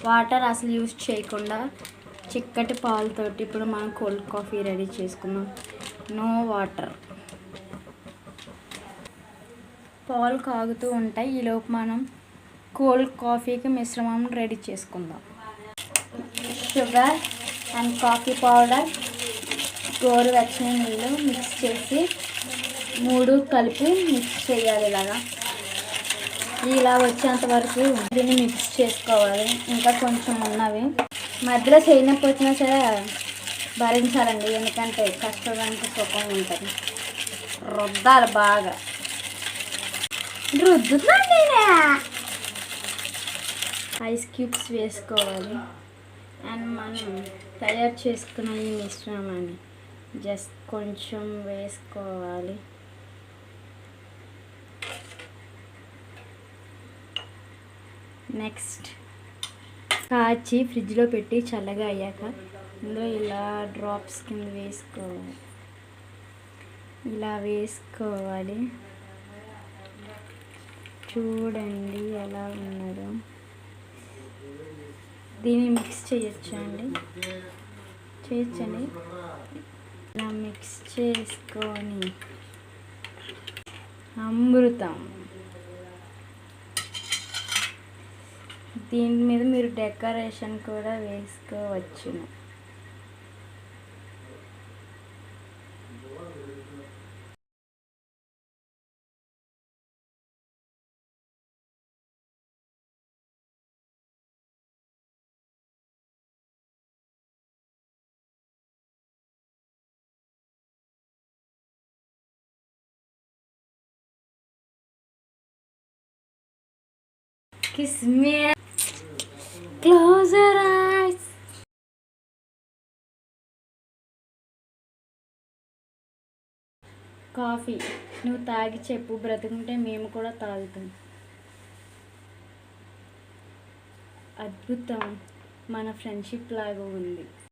Water అసలు use చేయకుండా చిక్కటి పాలతోటి ఇప్పుడు మనం కోల్డ్ కాఫీ రెడీ చేసుకున్నాం. No water. పాలు కాగుతూ ఉంటాయి. ఈలోపు మనం కోల్డ్ కాఫీకి మిశ్రమం రెడీ చేసుకుందాం. షుగర్ అండ్ కాఫీ పౌడర్, గోరువెచ్చని నీళ్ళు మిక్స్ చేసి 3 కలిపి మిక్స్ చేయాలి. ఇలా వచ్చేంత వరకు దీన్ని మిక్స్ చేసుకోవాలి. ఇంకా కొంచెం ఉన్నవి మధ్యలో చేయనప్పు వచ్చినా సరే భరించాలండి, ఎందుకంటే కష్టపడానికి సుఖం ఉంటుంది. రుద్దాలి బాగా. రుద్దుతాను. ఐస్ క్యూబ్స్ వేసుకోవాలి. అండ్ మనం తయారు చేసుకున్న ఈ మిశ్రమాన్ని జస్ట్ కొంచెం వేసుకోవాలి. నెక్స్ట్ కాచి ఫ్రిడ్జ్లో పెట్టి చల్లగా అయ్యాక ఇందులో ఇలా డ్రాప్స్ కింద వేసుకోవాలి. చూడండి ఎలా ఉన్నదో. దీన్ని మిక్స్ చేయొచ్చండి. ఇలా మిక్స్ చేసుకొని అమృతం. దీని మీద మీరు డెకరేషన్ కూడా వేసుకోవచ్చును. Kiss me. Close your eyes. Coffee నువ్వు తాగి చెప్పు, బ్రతుకుంటే మేము కూడా తాగుతాం. అద్భుతం. మన ఫ్రెండ్షిప్ లాగా ఉంది.